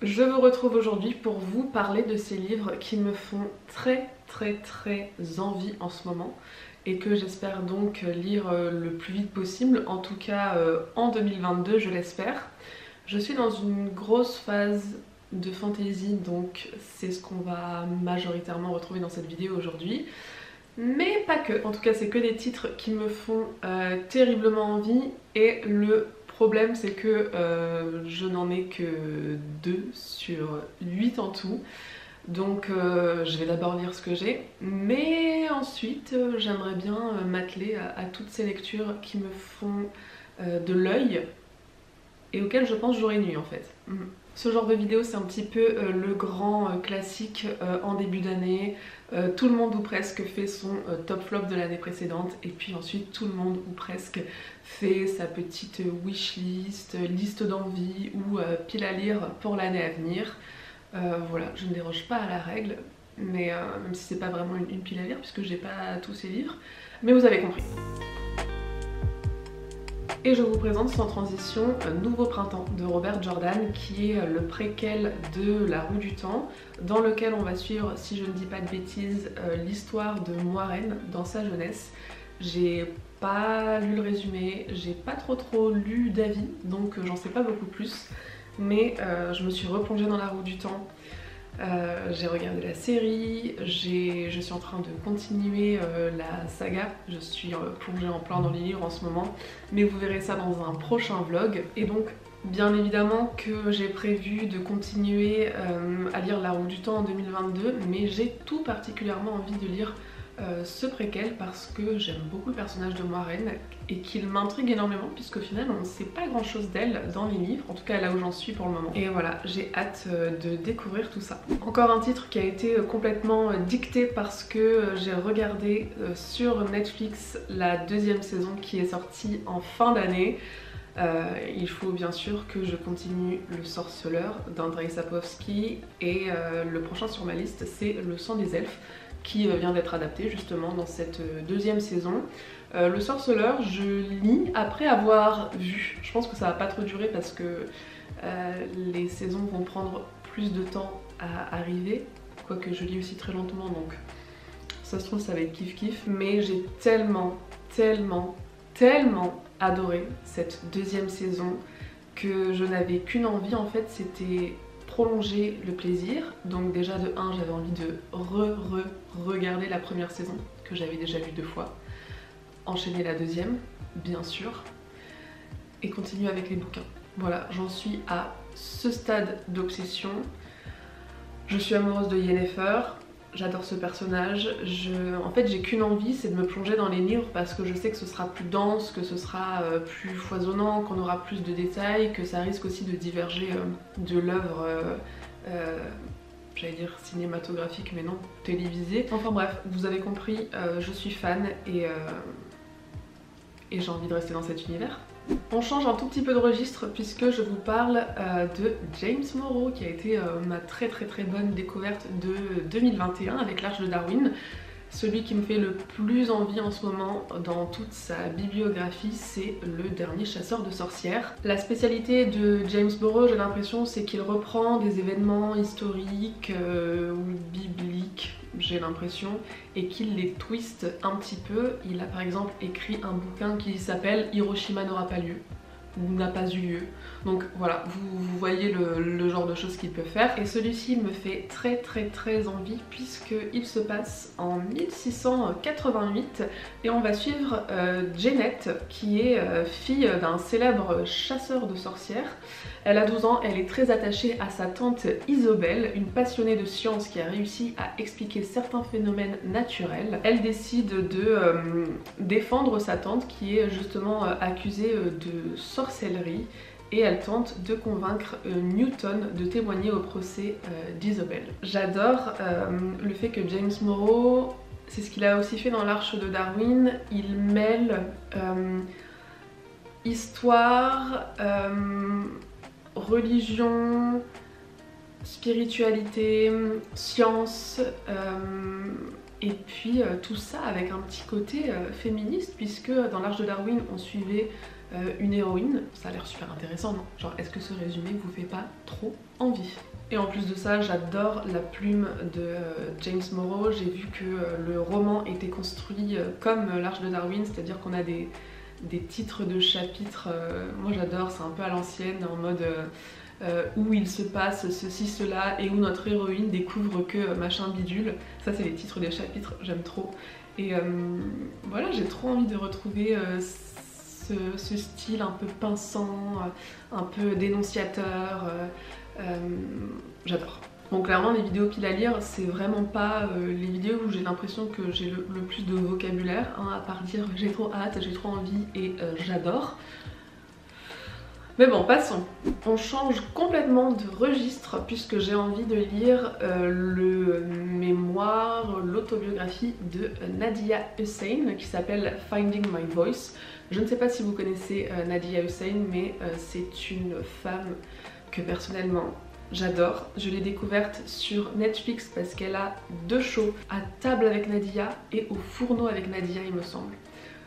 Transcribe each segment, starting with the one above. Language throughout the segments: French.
Je vous retrouve aujourd'hui pour vous parler de ces livres qui me font très envie en ce moment et que j'espère donc lire le plus vite possible, en tout cas en 2022 je l'espère. Je suis dans une grosse phase de fantasy, donc c'est ce qu'on va majoritairement retrouver dans cette vidéo aujourd'hui. Mais pas que, en tout cas c'est que des titres qui me font terriblement envie, et le problème c'est que je n'en ai que 2 sur 8 en tout. Donc je vais d'abord lire ce que j'ai, mais ensuite j'aimerais bien m'atteler à toutes ces lectures qui me font de l'œil et auxquelles je pense jour et nuit en fait. Ce genre de vidéo c'est un petit peu le grand classique en début d'année. Tout le monde ou presque fait son top flop de l'année précédente, et puis ensuite tout le monde ou presque fait sa petite wishlist, liste d'envie ou pile à lire pour l'année à venir. Voilà, je ne déroge pas à la règle, mais même si c'est pas vraiment une pile à lire puisque j'ai pas tous ces livres, mais vous avez compris. Et je vous présente sans transition Nouveau Printemps de Robert Jordan, qui est le préquel de La Roue du Temps, dans lequel on va suivre, si je ne dis pas de bêtises, l'histoire de Moiraine dans sa jeunesse. J'ai pas lu le résumé, j'ai pas trop lu d'avis, donc j'en sais pas beaucoup plus, mais je me suis replongée dans La Roue du Temps. J'ai regardé la série, je suis en train de continuer la saga, je suis plongée en plein dans les livres en ce moment, mais vous verrez ça dans un prochain vlog. Et donc bien évidemment que j'ai prévu de continuer à lire La Roue du Temps en 2022, mais j'ai tout particulièrement envie de lire ce préquel parce que j'aime beaucoup le personnage de Moiraine et qu'il m'intrigue énormément, puisqu'au final on ne sait pas grand chose d'elle dans les livres, en tout cas là où j'en suis pour le moment. Et voilà, j'ai hâte de découvrir tout ça. Encore un titre qui a été complètement dicté parce que j'ai regardé sur Netflix la 2e saison qui est sortie en fin d'année. Il faut bien sûr que je continue Le Sorceleur d'Andrzej Sapkowski, et le prochain sur ma liste c'est Le Sang des Elfes, qui vient d'être adapté justement dans cette 2e saison. Le Sorceleur, je lis après avoir vu. Je pense que ça va pas trop durer parce que les saisons vont prendre plus de temps à arriver, quoique je lis aussi très lentement, donc ça se trouve ça va être kiff, mais j'ai tellement adoré cette 2e saison que je n'avais qu'une envie en fait, c'était prolonger le plaisir. Donc déjà de 1 j'avais envie de regarder la première saison que j'avais déjà vue 2 fois, enchaîner la 2e bien sûr, et continuer avec les bouquins. Voilà, j'en suis à ce stade d'obsession. Je suis amoureuse de Yennefer, j'adore ce personnage. En fait j'ai qu'une envie, c'est de me plonger dans les livres parce que je sais que ce sera plus dense, que ce sera plus foisonnant, qu'on aura plus de détails, que ça risque aussi de diverger de l'œuvre, j'allais dire cinématographique mais non, télévisée. Enfin bref, vous avez compris, je suis fan et j'ai envie de rester dans cet univers. On change un tout petit peu de registre puisque je vous parle de James Morrow, qui a été ma très bonne découverte de 2021 avec l'Arche de Darwin. Celui qui me fait le plus envie en ce moment dans toute sa bibliographie, c'est Le Dernier Chasseur de Sorcières. La spécialité de James Morrow, j'ai l'impression, c'est qu'il reprend des événements historiques ou bibliques, j'ai l'impression, et qu'il les twiste un petit peu. Il a par exemple écrit un bouquin qui s'appelle Hiroshima n'aura pas lieu, ou n'a pas eu lieu. Donc voilà, vous voyez le genre de choses qu'il peut faire. Et celui-ci me fait très envie puisqu'il se passe en 1688 et on va suivre Janet, qui est fille d'un célèbre chasseur de sorcières. Elle a 12 ans, elle est très attachée à sa tante Isobel, une passionnée de science qui a réussi à expliquer certains phénomènes naturels. Elle décide de défendre sa tante qui est justement accusée de sorcellerie, et elle tente de convaincre Newton de témoigner au procès d'Isobel. J'adore le fait que James Morrow, c'est ce qu'il a aussi fait dans l'Arche de Darwin, il mêle histoire, religion, spiritualité, science, et puis tout ça avec un petit côté féministe, puisque dans l'Arche de Darwin on suivait une héroïne. Ça a l'air super intéressant, non? Genre, est-ce que ce résumé vous fait pas trop envie. Et en plus de ça, j'adore la plume de James Morrow. J'ai vu que le roman était construit comme l'Arche de Darwin, c'est-à-dire qu'on a des titres de chapitres. Moi j'adore, c'est un peu à l'ancienne, en mode où il se passe ceci, cela, et où notre héroïne découvre que machin bidule. Ça c'est les titres des chapitres, j'aime trop. Et voilà, j'ai trop envie de retrouver ce style un peu pinçant, un peu dénonciateur. J'adore. Bon, clairement, les vidéos pile à lire, c'est vraiment pas les vidéos où j'ai l'impression que j'ai le plus de vocabulaire, hein, à part dire j'ai trop hâte, j'ai trop envie et j'adore. Mais bon, passons. On change complètement de registre puisque j'ai envie de lire le mémoire, l'autobiographie de Nadiya Hussain qui s'appelle Finding My Voice. Je ne sais pas si vous connaissez Nadiya Hussain, mais c'est une femme que personnellement j'adore. Je l'ai découverte sur Netflix parce qu'elle a 2 shows, À table avec Nadiya et Au fourneau avec Nadiya, il me semble.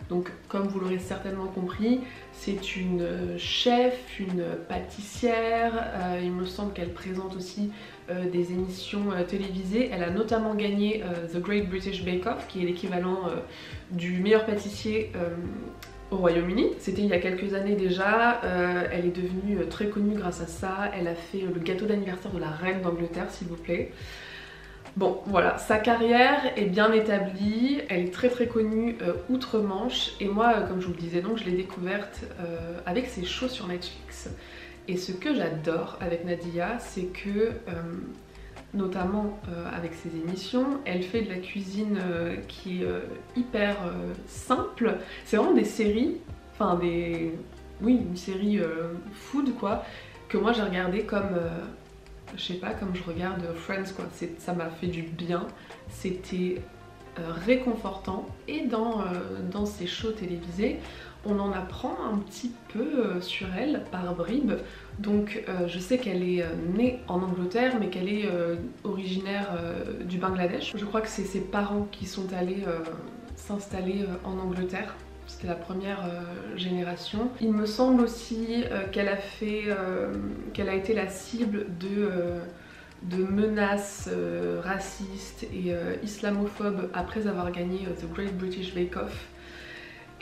Donc comme vous l'aurez certainement compris, c'est une chef, une pâtissière, il me semble qu'elle présente aussi des émissions télévisées. Elle a notamment gagné The Great British Bake Off, qui est l'équivalent du meilleur pâtissier au Royaume-Uni. C'était il y a quelques années déjà, elle est devenue très connue grâce à ça. Elle a fait le gâteau d'anniversaire de la reine d'Angleterre, s'il vous plaît. Bon, voilà, sa carrière est bien établie, elle est très connue outre-Manche, et moi, comme je vous le disais, donc je l'ai découverte avec ses shows sur Netflix. Et ce que j'adore avec Nadiya, c'est que, notamment avec ses émissions, elle fait de la cuisine qui est hyper simple. C'est vraiment des séries, enfin oui, une série food quoi, que moi j'ai regardé comme... je sais pas, comme je regarde Friends quoi, ça m'a fait du bien, c'était réconfortant, et dans ces shows télévisés, on en apprend un petit peu sur elle par bribes. Donc je sais qu'elle est née en Angleterre, mais qu'elle est originaire du Bangladesh. Je crois que c'est ses parents qui sont allés s'installer en Angleterre. C'était la première génération. Il me semble aussi qu'elle a été la cible de menaces racistes et islamophobes après avoir gagné The Great British Bake Off.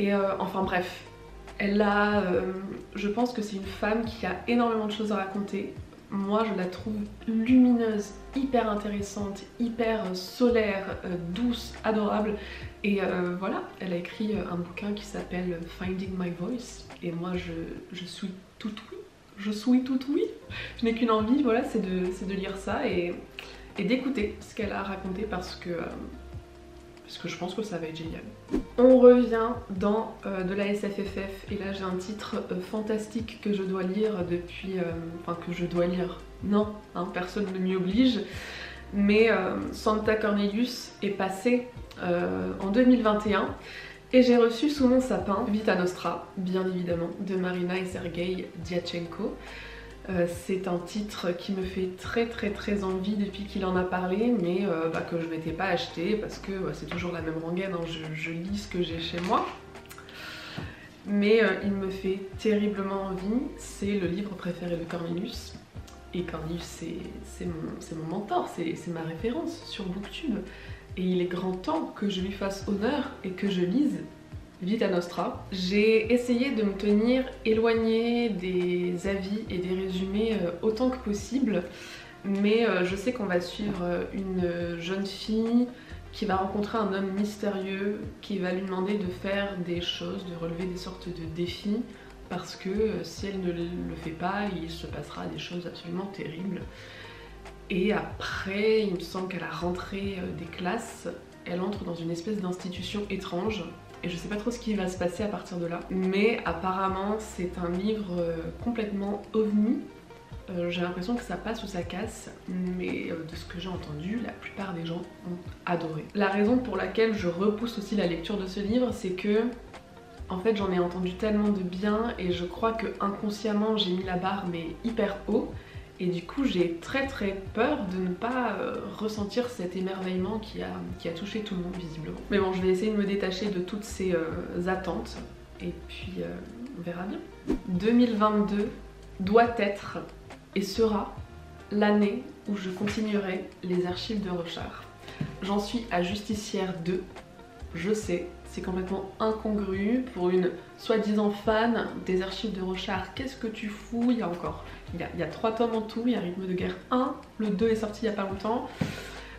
Et enfin bref, je pense que c'est une femme qui a énormément de choses à raconter. Moi je la trouve lumineuse, hyper intéressante, hyper solaire, douce, adorable. Et voilà, elle a écrit un bouquin qui s'appelle Finding My Voice. Et moi je suis tout oui. Je suis tout oui. Je n'ai qu'une envie, voilà, c'est de lire ça et d'écouter ce qu'elle a raconté parce que je pense que ça va être génial. On revient dans de la SFFF et là j'ai un titre fantastique que je dois lire depuis... enfin que je dois lire, non, hein, personne ne m'y oblige, mais Santa Cornelius est passé en 2021 et j'ai reçu sous mon sapin Vita Nostra, bien évidemment, de Marina et Sergei Diatchenko. C'est un titre qui me fait très envie depuis qu'il en a parlé, mais que je m'étais pas acheté parce que c'est toujours la même rengaine, hein, je lis ce que j'ai chez moi. Mais il me fait terriblement envie, c'est le livre préféré de Cornelius. Et Cornelius c'est mon mentor, c'est ma référence sur Booktube. Et il est grand temps que je lui fasse honneur et que je lise Vita Nostra. J'ai essayé de me tenir éloignée des avis et des résumés autant que possible, mais je sais qu'on va suivre une jeune fille qui va rencontrer un homme mystérieux qui va lui demander de faire des choses, de relever des sortes de défis, parce que si elle ne le fait pas, il se passera des choses absolument terribles. Et après, il me semble qu'à la rentrée des classes, elle entre dans une espèce d'institution étrange. Et je sais pas trop ce qui va se passer à partir de là. Mais apparemment, c'est un livre complètement ovni. J'ai l'impression que ça passe ou ça casse, mais de ce que j'ai entendu, la plupart des gens ont adoré. La raison pour laquelle je repousse aussi la lecture de ce livre, c'est que en fait j'en ai entendu tellement de bien et je crois que inconsciemment j'ai mis la barre mais hyper haut. Et du coup j'ai très peur de ne pas ressentir cet émerveillement qui a touché tout le monde visiblement. Mais bon, je vais essayer de me détacher de toutes ces attentes et puis on verra bien. 2022 doit être et sera l'année où je continuerai les archives de Rochard. J'en suis à Justicière 2, je sais, c'est complètement incongru pour une soi-disant fan des archives de Rochard. Qu'est-ce que tu fous? Il y a 3 tomes en tout, il y a Rythme de guerre 1, le 2 est sorti il y a pas longtemps.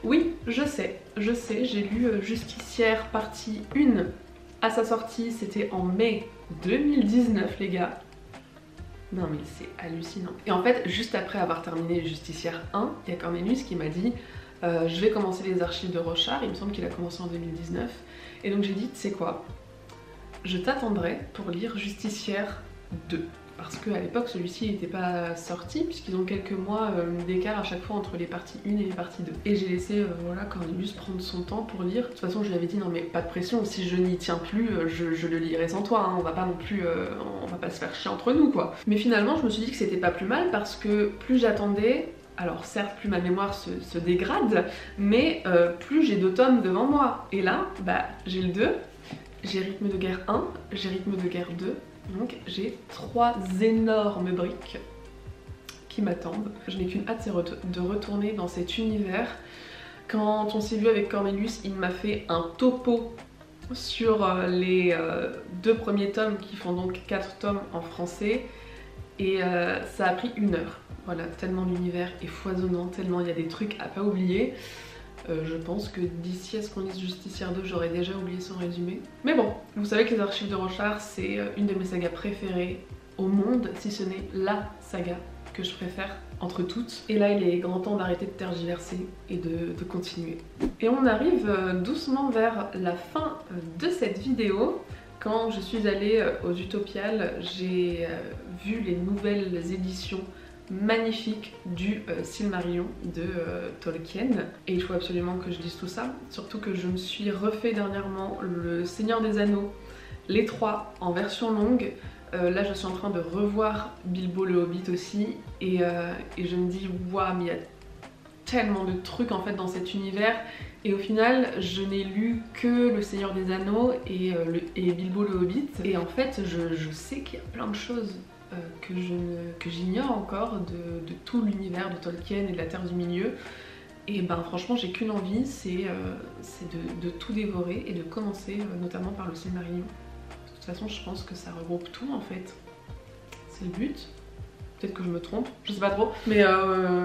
Oui, je sais, j'ai lu Justicière partie 1 à sa sortie, c'était en mai 2019 les gars. Non mais c'est hallucinant. Et en fait, juste après avoir terminé Justicière 1, il y a Cornelius qui m'a dit je vais commencer les archives de Rochard, il me semble qu'il a commencé en 2019. Et donc j'ai dit, tu sais quoi, je t'attendrai pour lire Justicière 2. Parce qu'à l'époque, celui-ci n'était pas sorti, puisqu'ils ont quelques mois d'écart à chaque fois entre les parties 1 et les parties 2. Et j'ai laissé voilà, Cornelius prendre son temps pour lire. De toute façon, je lui avais dit, non mais pas de pression, si je n'y tiens plus, je le lirai sans toi, hein. On va pas non plus, on va pas se faire chier entre nous quoi. Mais finalement, je me suis dit que c'était pas plus mal, parce que plus j'attendais, alors certes, plus ma mémoire se dégrade, mais plus j'ai 2 tomes devant moi. Et là, bah, j'ai le 2, j'ai Rythme de guerre 1, j'ai Rythme de guerre 2, donc j'ai 3 énormes briques qui m'attendent. Je n'ai qu'une hâte, c'est de retourner dans cet univers. Quand on s'est vu avec Cornelius, il m'a fait un topo sur les 2 premiers tomes qui font donc 4 tomes en français. Et ça a pris 1 heure. Voilà, tellement l'univers est foisonnant, tellement il y a des trucs à pas oublier. Je pense que d'ici à ce qu'on lise Justicière 2, j'aurais déjà oublié son résumé. Mais bon, vous savez que les archives de Rochard, c'est une de mes sagas préférées au monde, si ce n'est la saga que je préfère entre toutes. Et là, il est grand temps d'arrêter de tergiverser et de continuer. Et on arrive doucement vers la fin de cette vidéo. Quand je suis allée aux Utopiales, j'ai vu les nouvelles éditions magnifiques du Silmarillion de Tolkien. Et il faut absolument que je dise tout ça, surtout que je me suis refait dernièrement le Seigneur des Anneaux, les 3 en version longue. Là je suis en train de revoir Bilbo le Hobbit aussi, et je me dis waouh, mais il y a tellement de trucs en fait dans cet univers. Et au final, je n'ai lu que Le Seigneur des Anneaux et Bilbo le Hobbit. Et en fait, je sais qu'il y a plein de choses que j'ignore encore de tout l'univers de Tolkien et de la Terre du Milieu. Et ben franchement, j'ai qu'une envie, c'est de tout dévorer et de commencer notamment par le Silmarillion. De toute façon, je pense que ça regroupe tout en fait. C'est le but. Peut-être que je me trompe, je sais pas trop. Mais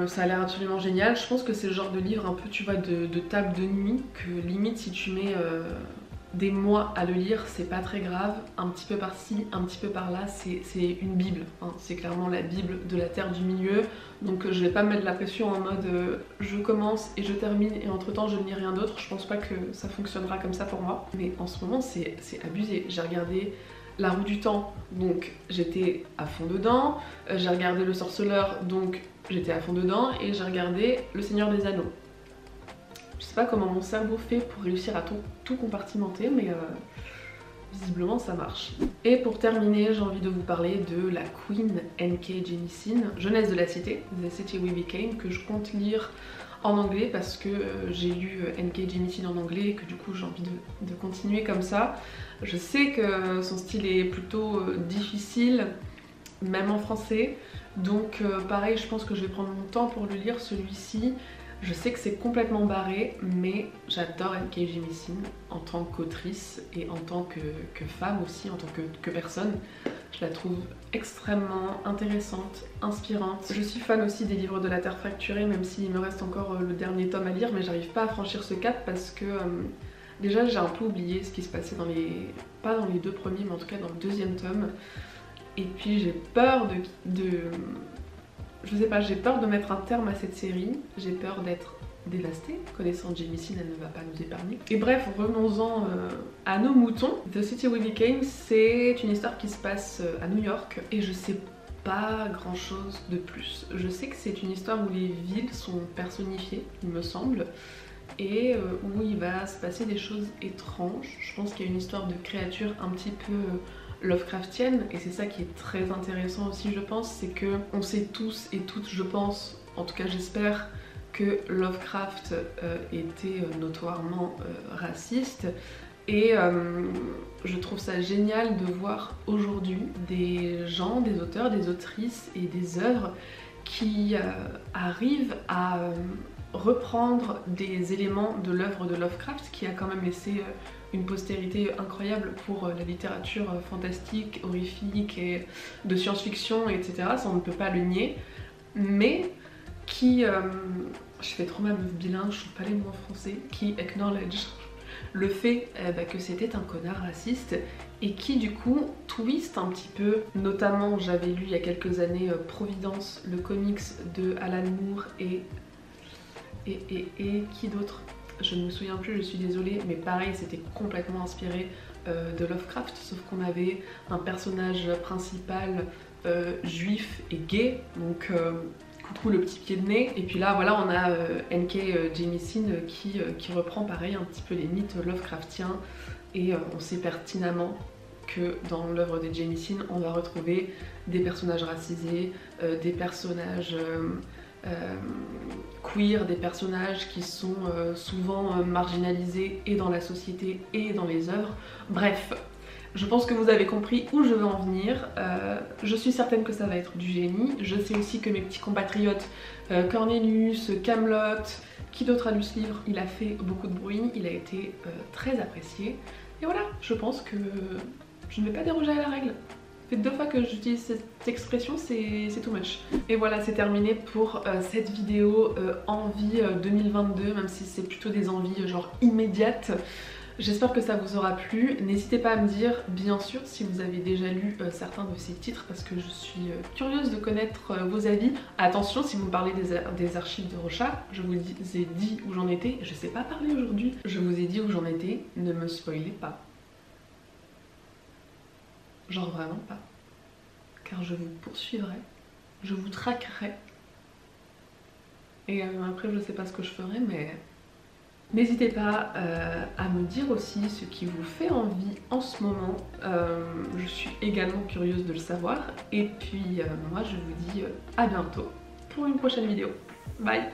ça a l'air absolument génial. Je pense que c'est le genre de livre un peu, tu vois, de table de nuit, que limite si tu mets des mois à le lire, c'est pas très grave. Un petit peu par-ci, un petit peu par-là, c'est une bible. Hein. C'est clairement la bible de la Terre du Milieu. Donc je vais pas me mettre la pression en mode je commence et je termine et entre temps je ne lis rien d'autre. Je pense pas que ça fonctionnera comme ça pour moi. Mais en ce moment c'est abusé. J'ai regardé La Roue du Temps, donc j'étais à fond dedans. J'ai regardé Le Sorceleur, donc j'étais à fond dedans. Et j'ai regardé Le Seigneur des Anneaux. Je sais pas comment mon cerveau fait pour réussir à tout compartimenter, mais visiblement ça marche. Et pour terminer, j'ai envie de vous parler de la Queen N.K. Jemisin, Jeunesse de la Cité, The City We Became, que je compte lire en anglais parce que j'ai lu N.K. Jemisin en anglais et que du coup j'ai envie de continuer comme ça. Je sais que son style est plutôt difficile, même en français, donc pareil, je pense que je vais prendre mon temps pour le lire celui-ci. Je sais que c'est complètement barré, mais j'adore N.K. Jemisin en tant qu'autrice et en tant que femme aussi, en tant que personne. Je la trouve extrêmement intéressante, inspirante. Je suis fan aussi des livres de la Terre fracturée, même s'il me reste encore le dernier tome à lire, mais j'arrive pas à franchir ce cap parce que déjà j'ai un peu oublié ce qui se passait dans les... pas dans les 2 premiers, mais en tout cas dans le 2e tome. Et puis j'ai peur je sais pas, j'ai peur de mettre un terme à cette série, j'ai peur d'être dévastée. Connaissant Jemisin, elle ne va pas nous épargner. Et bref, revenons-en à nos moutons. The City We Became, c'est une histoire qui se passe à New York et je sais pas grand chose de plus. Je sais que c'est une histoire où les villes sont personnifiées, il me semble, et où il va se passer des choses étranges. Je pense qu'il y a une histoire de créatures un petit peu Lovecraftienne, et c'est ça qui est très intéressant aussi, je pense, c'est que on sait tous et toutes, je pense, en tout cas j'espère, que Lovecraft était notoirement raciste, et je trouve ça génial de voir aujourd'hui des gens, des auteurs, des autrices et des œuvres qui arrive à reprendre des éléments de l'œuvre de Lovecraft, qui a quand même laissé une postérité incroyable pour la littérature fantastique, horrifique et de science-fiction, etc. Ça on ne peut pas le nier, mais qui, je fais trop ma meuf bilingue, je trouve pas les mots en français, qui acknowledge le fait que c'était un connard raciste et qui du coup twist un petit peu. Notamment j'avais lu il y a quelques années Providence, le comics de Alan Moore et qui d'autre? Je ne me souviens plus, je suis désolée, mais pareil c'était complètement inspiré de Lovecraft, sauf qu'on avait un personnage principal juif et gay, donc coucou le petit pied de nez. Et puis là voilà on a N.K. Jemisin qui reprend pareil un petit peu les mythes Lovecraftiens, et on sait pertinemment que dans l'œuvre de Jemisin on va retrouver des personnages racisés, des personnages queer, des personnages qui sont souvent marginalisés et dans la société et dans les œuvres. Bref, je pense que vous avez compris où je veux en venir. Je suis certaine que ça va être du génie. Je sais aussi que mes petits compatriotes Cornelius, Kaamelott, qui d'autre a lu ce livre? Il a fait beaucoup de bruit, il a été très apprécié. Et voilà, je pense que je ne vais pas déroger à la règle. Ça fait 2 fois que j'utilise cette expression, c'est too much. Et voilà, c'est terminé pour cette vidéo envie 2022, même si c'est plutôt des envies genre immédiates. J'espère que ça vous aura plu. N'hésitez pas à me dire, bien sûr, si vous avez déjà lu certains de ces titres, parce que je suis curieuse de connaître vos avis. Attention, si vous me parlez des archives de Rorschach, je vous ai dit où j'en étais. Je sais pas parler aujourd'hui. Je vous ai dit où j'en étais. Ne me spoilez pas. Genre vraiment pas. Car je vous poursuivrai. Je vous traquerai. Et après, je sais pas ce que je ferai, mais... N'hésitez pas à me dire aussi ce qui vous fait envie en ce moment. Je suis également curieuse de le savoir. Et puis moi je vous dis à bientôt pour une prochaine vidéo. Bye!